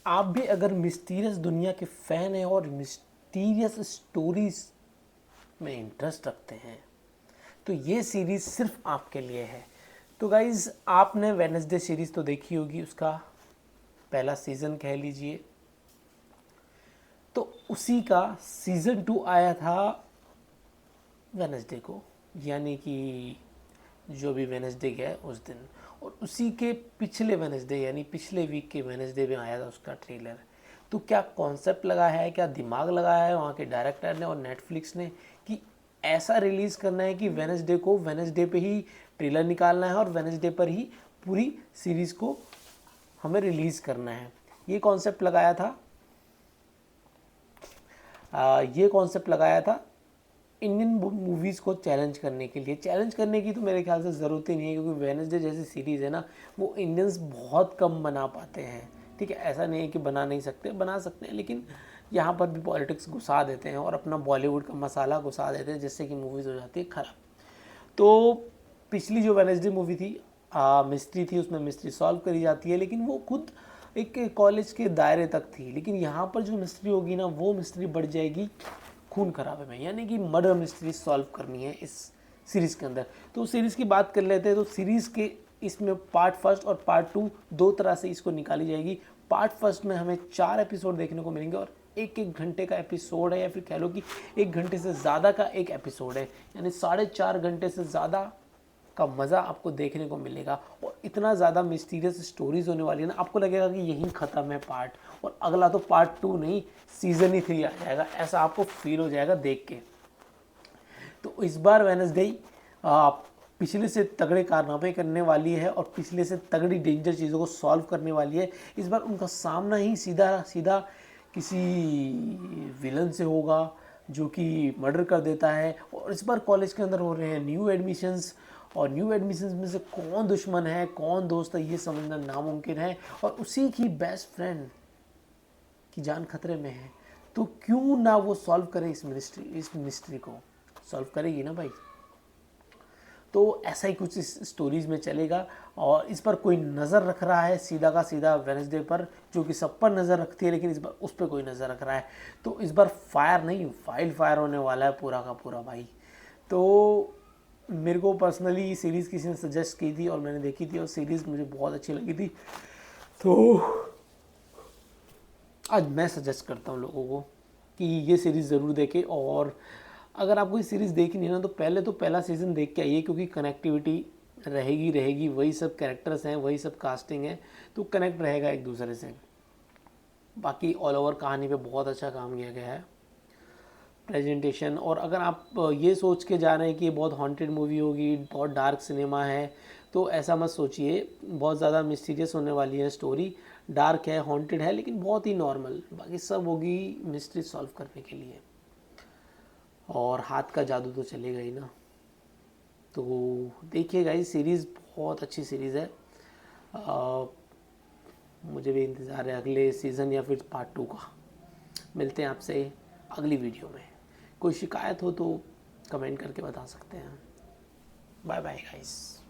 आप भी अगर मिस्टीरियस दुनिया के फ़ैन हैं और मिस्टीरियस स्टोरीज में इंटरेस्ट रखते हैं तो ये सीरीज़ सिर्फ आपके लिए है। तो गाइज़, आपने वेडनेसडे सीरीज़ तो देखी होगी, उसका पहला सीज़न कह लीजिए। तो उसी का सीज़न 2 आया था वेडनेसडे को, यानी कि जो भी वेडनेसडे गया उस दिन, और उसी के पिछले वेडनेसडे यानी पिछले वीक के वेडनेसडे में आया था उसका ट्रेलर। तो क्या कॉन्सेप्ट लगा है, क्या दिमाग लगाया है वहाँ के डायरेक्टर ने और नेटफ्लिक्स ने कि ऐसा रिलीज़ करना है कि वेडनेसडे को वेडनेसडे पे ही ट्रेलर निकालना है और वेडनेसडे पर ही पूरी सीरीज़ को हमें रिलीज़ करना है। ये कॉन्सेप्ट लगाया था इंडियन मूवीज़ को चैलेंज करने के लिए। चैलेंज करने की तो मेरे ख्याल से ज़रूरत ही नहीं है, क्योंकि वेडनेसडे जैसी सीरीज़ है ना, वो इंडियंस बहुत कम बना पाते हैं। ठीक है, ऐसा नहीं है कि बना नहीं सकते, बना सकते हैं, लेकिन यहाँ पर भी पॉलिटिक्स घुसा देते हैं और अपना बॉलीवुड का मसाला घुसा देते हैं, जिससे कि मूवीज़ हो जाती है ख़राब। तो पिछली जो वेडनेसडे मूवी थी, मिस्ट्री थी, उसमें मिस्ट्री सॉल्व करी जाती है, लेकिन वो खुद एक कॉलेज के दायरे तक थी। लेकिन यहाँ पर जो मिस्ट्री होगी ना, वो मिस्ट्री बढ़ जाएगी खून खराबे में, यानी कि मर्डर मिस्ट्री सॉल्व करनी है इस सीरीज़ के अंदर। तो सीरीज़ की बात कर लेते हैं। तो सीरीज़ के इसमें पार्ट फर्स्ट और पार्ट 2 दो तरह से इसको निकाली जाएगी। पार्ट फर्स्ट में हमें 4 एपिसोड देखने को मिलेंगे और एक एक घंटे का एपिसोड है, या फिर कह लो कि 1 घंटे से ज़्यादा का एक एपिसोड है, यानी 4.5 घंटे से ज़्यादा का मज़ा आपको देखने को मिलेगा। और इतना ज़्यादा मिस्टीरियस स्टोरीज होने वाली है ना, आपको लगेगा कि यहीं ख़त्म है पार्ट, और अगला तो पार्ट 2 नहीं, सीज़न ही 3 आ जाएगा, ऐसा आपको फील हो जाएगा देख के। तो इस बार वेडनेसडे पिछले से तगड़े कारनामे करने वाली है और पिछले से तगड़ी डेंजर चीज़ों को सॉल्व करने वाली है। इस बार उनका सामना ही सीधा सीधा किसी विलन से होगा जो कि मर्डर कर देता है। और इस बार कॉलेज के अंदर हो रहे हैं न्यू एडमिशन्स, और न्यू एडमिशन्स में से कौन दुश्मन है कौन दोस्त है ये समझना नामुमकिन है, और उसी की बेस्ट फ्रेंड की जान खतरे में है। तो क्यों ना वो सॉल्व करे इस मिस्ट्री को, सॉल्व करेगी ना भाई। तो ऐसा ही कुछ इस स्टोरीज़ में चलेगा। और इस पर कोई नज़र रख रहा है सीधा का सीधा वेडनेसडे पर, जो कि सब पर नज़र रखती है, लेकिन इस बार उस पर कोई नज़र रख रहा है। तो इस बार फायर नहीं, वाइल्ड फायर होने वाला है पूरा का पूरा भाई। तो मेरे को पर्सनली सीरीज़ किसी ने सजेस्ट की थी और मैंने देखी थी, और सीरीज़ मुझे बहुत अच्छी लगी थी। तो आज मैं सजेस्ट करता हूँ लोगों को कि ये सीरीज़ ज़रूर देखें। और अगर आपको ये सीरीज़ देखनी है ना, तो पहले तो पहला सीज़न देख के आइए, क्योंकि कनेक्टिविटी रहेगी, वही सब कैरेक्टर्स हैं, वही सब कास्टिंग है, तो कनेक्ट रहेगा एक दूसरे से। बाकी ऑल ओवर कहानी पे बहुत अच्छा काम किया गया है, प्रेजेंटेशन। और अगर आप ये सोच के जा रहे हैं कि ये बहुत हॉन्टेड मूवी होगी, बहुत डार्क सिनेमा है, तो ऐसा मत सोचिए। बहुत ज़्यादा मिस्टीरियस होने वाली है स्टोरी, डार्क है, हॉन्टेड है, लेकिन बहुत ही नॉर्मल। बाकी सब होगी मिस्ट्री सॉल्व करने के लिए, और हाथ का जादू तो चलेगा ही ना। तो देखिएगा, ये सीरीज़ बहुत अच्छी सीरीज़ है। मुझे भी इंतज़ार है अगले सीज़न या फिर पार्ट 2 का। मिलते हैं आपसे अगली वीडियो में। कोई शिकायत हो तो कमेंट करके बता सकते हैं। Bye bye guys.